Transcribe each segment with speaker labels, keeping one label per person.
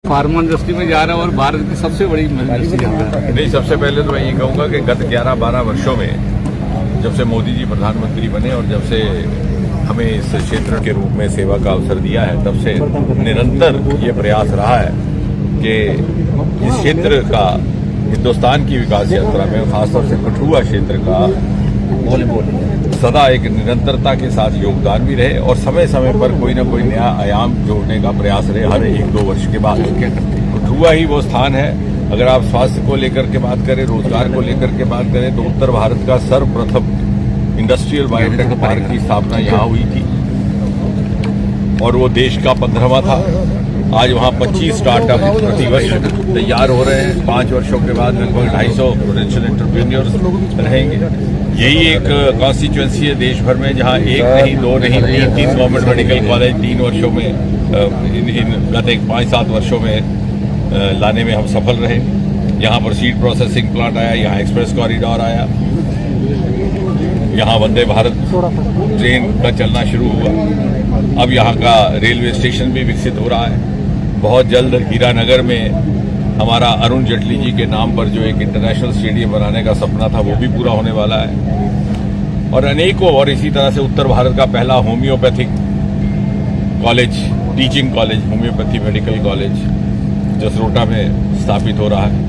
Speaker 1: Pharma industry में जा रहा है और भारत की सबसे बड़ी इंडस्ट्री जा रहा है।
Speaker 2: नहीं, सबसे पहले तो मैं ये कहूँगा कि गत 11-12 वर्षों में जब से मोदी जी प्रधानमंत्री बने और जब से हमें इस क्षेत्र के रूप में सेवा का अवसर दिया है, तब से निरंतर ये प्रयास रहा है कि इस क्षेत्र का हिंदुस्तान की विकास यात्रा में खासतौर से कठुआ क्षेत्र का सदा एक निरंतरता के साथ योगदान भी रहे और समय समय पर कोई न कोई नया आयाम जोड़ने का प्रयास रहे हर 1-2 वर्ष के बाद। कठुआ ही वो स्थान है, अगर आप स्वास्थ्य को लेकर के बात करें, रोजगार को लेकर के बात करें, तो उत्तर भारत का सर्वप्रथम इंडस्ट्रियल बायोटेक पार्क की स्थापना यहाँ हुई थी और वो देश का 15वां था। आज वहाँ 25 स्टार्टअप प्रतिवर्ष तैयार हो रहे हैं। 5 वर्षों के बाद लगभग 250 पोटेंशियल एंटरप्रेन्योर्स रहेंगे। यही एक कॉन्स्टिट्यूएंसी है देश भर में जहाँ 1 नहीं 2 नहीं 3 गवर्नमेंट मेडिकल कॉलेज 3 वर्षों में इन गत 5-7 वर्षों में लाने में हम सफल रहे। यहाँ पर सीड प्रोसेसिंग प्लांट आया, यहाँ एक्सप्रेस कॉरिडोर आया, यहाँ वंदे भारत ट्रेन का चलना शुरू हुआ। अब यहाँ का रेलवे स्टेशन भी विकसित हो रहा है। बहुत जल्द हीरानगर में हमारा अरुण जेटली जी के नाम पर जो एक इंटरनेशनल स्टेडियम बनाने का सपना था वो भी पूरा होने वाला है। और अनेकों और इसी तरह से उत्तर भारत का पहला homeopathic college, teaching college, homeopathy medical college Jasrota में स्थापित हो रहा है,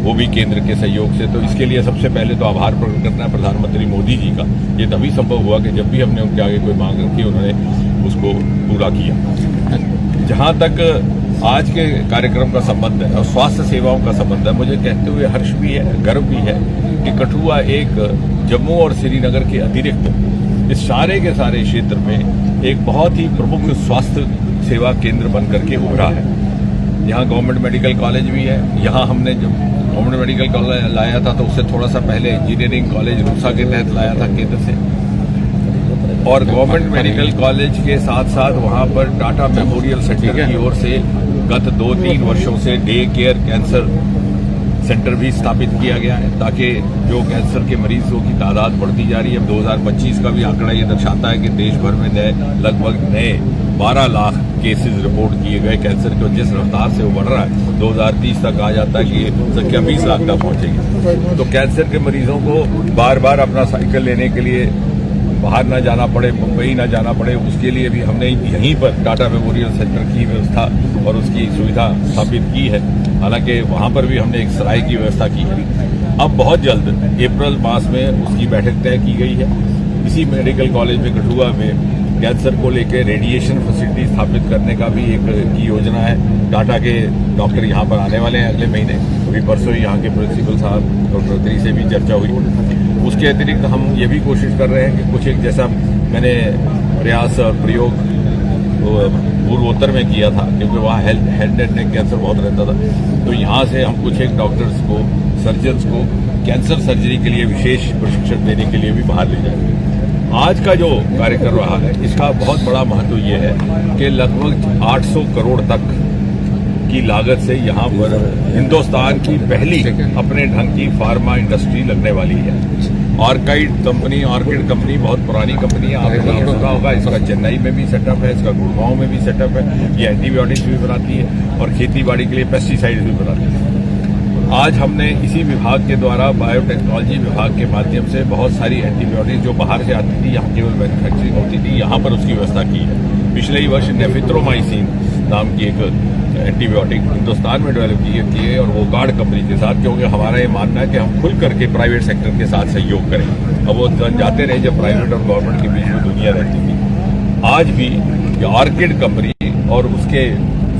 Speaker 2: वो भी केंद्र के सहयोग से। तो इसके लिए सबसे पहले तो आभार प्रकट करना है प्रधानमंत्री मोदी जी का। ये तभी संभव हुआ कि जब भी हमने उनके आगे कोई मांग रखी उन्होंने उसको पूरा किया। जहाँ तक आज के कार्यक्रम का संबंध है और स्वास्थ्य सेवाओं का संबंध है, मुझे कहते हुए हर्ष भी है, गर्व भी है कि कठुआ एक जम्मू और श्रीनगर के अतिरिक्त इस सारे के सारे क्षेत्र में एक बहुत ही प्रमुख स्वास्थ्य सेवा केंद्र बनकर के उभरा है। यहाँ गवर्नमेंट मेडिकल कॉलेज भी है। यहाँ हमने जब गवर्नमेंट मेडिकल कॉलेज लाया था तो उससे थोड़ा सा पहले इंजीनियरिंग कॉलेज रूसा के तहत लाया था केंद्र से, और गवर्नमेंट मेडिकल कॉलेज के साथ साथ वहाँ पर टाटा मेमोरियल सेंटर की ओर से गत 2-3 वर्षों से डे केयर कैंसर सेंटर भी स्थापित किया गया है, ताकि जो कैंसर के मरीजों की तादाद बढ़ती जा रही है। 2025 का भी आंकड़ा ये दर्शाता है कि देश भर में लगभग नए 12 लाख केसेस रिपोर्ट किए गए कैंसर के। जिस रफ्तार से वो बढ़ रहा है 2030 तक आ जाता है कि ये संख्या 20 लाख तक पहुंचेगी। तो कैंसर के मरीजों को बार बार अपना साइकिल लेने के लिए बाहर ना जाना पड़े, मुंबई ना जाना पड़े, उसके लिए भी हमने यहीं पर टाटा मेमोरियल सेंटर की व्यवस्था और उसकी सुविधा स्थापित की है। हालांकि वहां पर भी हमने एक सराय की व्यवस्था की है। अब बहुत जल्द अप्रैल मास में उसकी बैठक तय की गई है। इसी मेडिकल कॉलेज में कठुआ में कैंसर को लेकर रेडिएशन फैसिलिटी स्थापित करने का भी एक की योजना है। टाटा के डॉक्टर यहाँ पर आने वाले हैं अगले महीने। अभी परसों यहाँ के प्रिंसिपल साहब डॉक्टर त्री से भी चर्चा हुई। उसके अतिरिक्त हम ये भी कोशिश कर रहे हैं कि कुछ एक जैसा मैंने प्रयास और प्रयोग पूर्वोत्तर में किया था, क्योंकि वहाँ हेड एंड नेक कैंसर बहुत रहता था, तो यहाँ से हम कुछ एक डॉक्टर्स को, सर्जन्स को कैंसर सर्जरी के लिए विशेष प्रशिक्षण देने के लिए भी बाहर ले जाएंगे। आज का जो कार्यक्रम रहा है इसका बहुत बड़ा महत्व ये है कि लगभग 800 करोड़ तक की लागत से यहाँ पर हिंदुस्तान की पहली अपने ढंग की फार्मा इंडस्ट्री लगने वाली है। ऑर्किड कंपनी बहुत पुरानी कंपनी है, आपको नाम सुना होगा। इसका चेन्नई में भी सेटअप है, इसका गुड़गांव में भी सेटअप है। ये एंटीबायोटिक्स भी बनाती है और खेती बाड़ी के लिए पेस्टिसाइड्स भी बनाती है। आज हमने इसी विभाग के द्वारा बायोटेक्नोलॉजी विभाग के माध्यम से बहुत सारी एंटीबायोटिक्स जो बाहर से आती थी, यहाँ केवल मैन्युफैक्चरिंग होती थी, यहाँ पर उसकी व्यवस्था की है। पिछले ही वर्ष नेफिथ्रोमाइसिन नाम की एक एंटीबायोटिक हिंदुस्तान में डेवलप की है और वो गार्ड कंपनी के साथ, क्योंकि हमारा ये मानना है कि हम खुल करके प्राइवेट सेक्टर के साथ सहयोग करें। अब वो जाते रहे जब प्राइवेट और गवर्नमेंट के बीच में दुनिया रहती थी। आज भी ऑर्किड कंपनी और उसके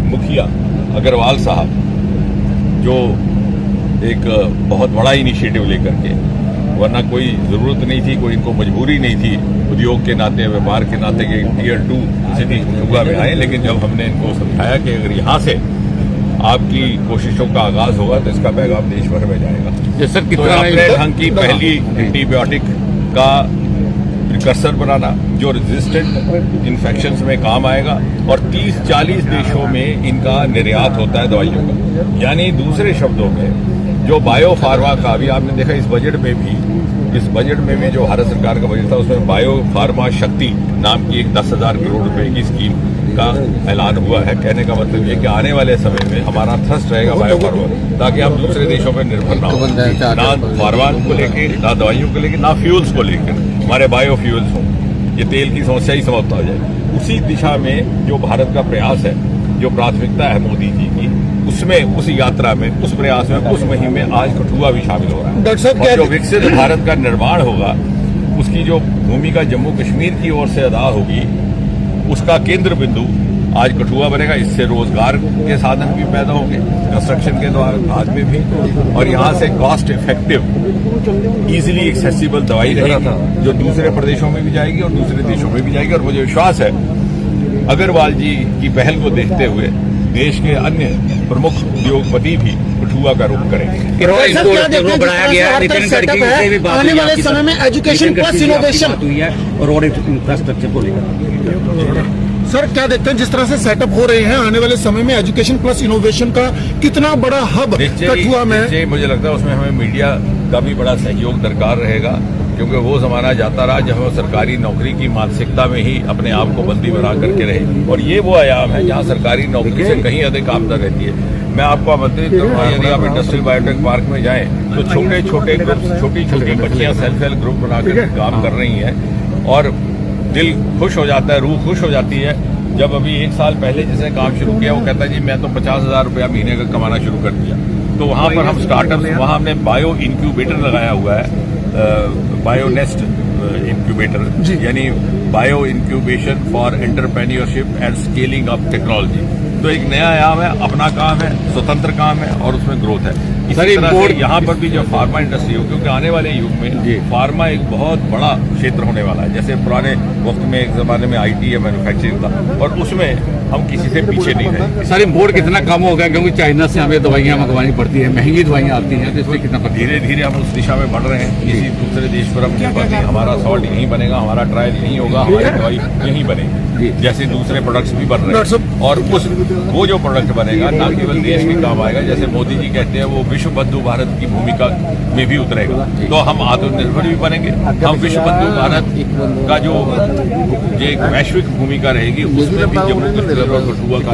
Speaker 2: मुखिया अग्रवाल साहब जो एक बहुत बड़ा इनिशिएटिव लेकर के, वरना कोई जरूरत नहीं थी, कोई इनको मजबूरी नहीं थी उद्योग के नाते, व्यापार के नाते कि टियर 2 सिटी कठुआ में आए, लेकिन जब हमने इनको समझाया कि अगर यहाँ से आपकी कोशिशों का आगाज होगा तो इसका पैगाम देश भर में जाएगा।
Speaker 1: सर,
Speaker 2: तो अपने ढंग की पहली एंटीबायोटिक का प्रिकर्सर बनाना जो रेजिस्टेंट इन्फेक्शंस में काम आएगा, और 30-40 देशों में इनका निर्यात होता है दवाइयों का। यानी दूसरे शब्दों में जो बायो फार्मा का, अभी आपने देखा इस बजट में भी जो भारत सरकार का बजट था उसमें बायो फार्मा शक्ति नाम की एक 10,000 करोड़ रुपए की स्कीम का ऐलान हुआ है। कहने का मतलब ये कि आने वाले समय में हमारा थ्रस्ट रहेगा बायो फार्मा, ताकि हम दूसरे देशों पर निर्भर ना हो, ना फार्मा को लेके, ना दवाइयों को लेके, ना फ्यूल्स को लेकर हमारे बायो फ्यूल्स हों, ये तेल की समस्या ही समाप्त हो जाए। उसी दिशा में जो भारत का प्रयास है, जो प्राथमिकता है मोदी जी की, उसमें, उस यात्रा में, उस प्रयास में, उस मुहिम में आज कठुआ भी शामिल हो रहा है।
Speaker 3: डॉक्टर साहब,
Speaker 2: और जो विकसित भारत का निर्माण होगा, उसकी जो भूमिका जम्मू कश्मीर की ओर से अदा होगी, उसका केंद्र बिंदु आज कठुआ बनेगा। इससे रोजगार के साधन भी पैदा होंगे, कंस्ट्रक्शन के द्वारा बाद में भी, और यहाँ से कॉस्ट इफेक्टिव, इजीली एक्सेसिबल दवाई रहेगी, जो दूसरे प्रदेशों में भी जाएगी और दूसरे देशों में भी जाएगी। और मुझे विश्वास है अग्रवाल जी की पहल को देखते हुए देश के अन्य प्रमुख उद्योगपति भी कठुआ का रुख करेंगे।
Speaker 4: बढ़ाया गया है, नितिन गडकरी से भी बात हुई,
Speaker 3: आने वाले समय में एजुकेशन प्लस इनोवेशन
Speaker 4: हुई है और रोड इंफ्रास्ट्रक्चर को लेकर।
Speaker 3: सर, क्या देखते हैं जिस तरह से सेटअप हो रहे हैं, आने वाले समय में एजुकेशन प्लस इनोवेशन का कितना बड़ा हब कठुआ में?
Speaker 2: मुझे लगता है उसमें हमें मीडिया का भी बड़ा सहयोग दरकार रहेगा, क्योंकि वो जमाना जाता रहा जब हम सरकारी नौकरी की मानसिकता में ही अपने आप को बंदी बना करके रहे, और ये वो आयाम है जहाँ सरकारी नौकरी से कहीं अधिक आमदन रहती है। मैं आपको आमंत्रित करूंगा, यदि आप इंडस्ट्रियल बायोटेक पार्क में जाएं तो छोटे छोटे ग्रुप, छोटी छोटी बच्चियां सेल्फ हेल्प ग्रुप बनाकर काम कर रही हैं, और दिल खुश हो जाता है, रूह खुश हो जाती है। जब अभी 1 साल पहले जिसने काम शुरू किया, वो कहता है जी मैं तो 50,000 रुपया महीने का कमाना शुरू कर दिया। तो वहाँ पर हम स्टार्टअप, वहाँ हमने बायो इंक्यूबेटर लगाया हुआ है, बायोनेस्ट इंक्यूबेटर, यानी bio incubation for entrepreneurship and scaling up technology. तो एक नया आयाम है, अपना काम है, स्वतंत्र काम है, और उसमें ग्रोथ है। इसी तरह से यहाँ पर भी जो फार्मा इंडस्ट्री हो, क्योंकि आने वाले युग में फार्मा एक बहुत बड़ा क्षेत्र होने वाला है। जैसे पुराने वक्त में, एक जमाने में IT या मैन्युफैक्चरिंग था, और उसमें हम किसी से पीछे नहीं रहे।
Speaker 1: सर, इम्पोर्ट कितना कम हो गया, क्योंकि चाइना से हमें दवाइयाँ मंगवानी पड़ती है, महंगी दवाइयाँ आती हैं, तो इसलिए कितना
Speaker 2: धीरे धीरे हम उस दिशा में बढ़ रहे हैं। किसी दूसरे देश पर हम निर्भर नहीं, हमारा सॉल्ट यहीं बनेगा, हमारा ट्रायल यहीं होगा, हमारी दवाई यहीं बनेगी, जैसे दूसरे प्रोडक्ट्स भी बन रहे हैं। और वो जो प्रोडक्ट बनेगा ना केवल देश के काम आएगा, जैसे मोदी जी कहते हैं, वो विश्व बंधु भारत की भूमिका में भी उतरेगा। तो हम आत्मनिर्भर भी बनेंगे, हम विश्व बंधु भारत का जो एक वैश्विक भूमिका रहेगी, उसमें भी जम्मू कश्मीर और कठुआ का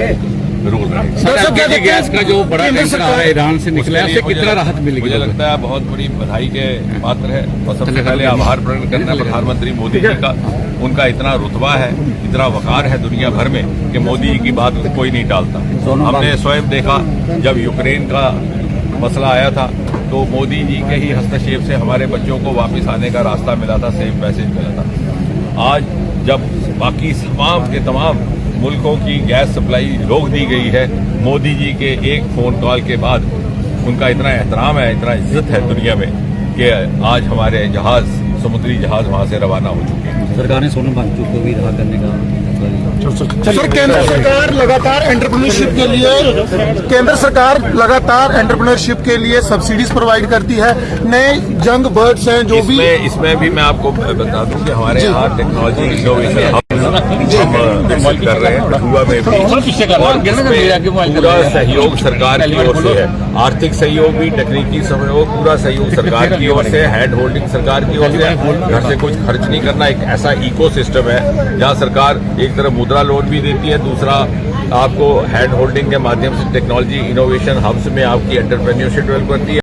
Speaker 2: रोल रहेगा।
Speaker 1: गैस का जो बड़ा टैंकर आ रहा है ईरान से निकला है, उससे कितना राहत मिलेगी?
Speaker 2: मुझे लगता है बहुत बड़ी बधाई के पात्र है, और सबसे पहले आभार प्रकट करना प्रधानमंत्री मोदी जी का। उनका इतना रुतबा है, इतना वकार है दुनिया भर में कि मोदी जी की बात कोई नहीं टालता। हमने स्वयं देखा जब यूक्रेन का मसला आया था, तो मोदी जी के ही हस्तक्षेप से हमारे बच्चों को वापस आने का रास्ता मिला था, सेफ पैसेज मिला था। आज जब बाकी तमाम के तमाम मुल्कों की गैस सप्लाई रोक दी गई है, मोदी जी के एक फोन कॉल के बाद उनका इतना एहतराम है, इतना इज्जत है दुनिया में, कि आज हमारे जहाज, समुद्री जहाज वहां से रवाना हो चुके हैं।
Speaker 4: सरकार ने सोनम वांगचुक को भी रहा करने का।
Speaker 3: सर, केंद्र सरकार लगातार एंटरप्रेन्योरशिप के लिए सब्सिडीज प्रोवाइड करती है। नए यंग बर्ड्स हैं जो भी,
Speaker 2: इसमें भी मैं आपको बता दूं कि हमारे यहाँ टेक्नोलॉजी इनोवेशन हब हम विकसित कर रहे हैं कठुआ में भी, और पूरा सहयोग सरकार की ओर से है। आर्थिक सहयोग भी, तकनीकी सहयोग, पूरा सहयोग सरकार की ओर से, हैंड होल्डिंग सरकार की ओर से, घर से कुछ खर्च नहीं करना। एक ऐसा इकोसिस्टम है जहाँ सरकार एक तरफ मुद्रा लोन भी देती है, दूसरा आपको हैंड होल्डिंग के माध्यम से टेक्नोलॉजी इनोवेशन हब्स में आपकी एंटरप्रेन्योरशिप डेवलप करती है।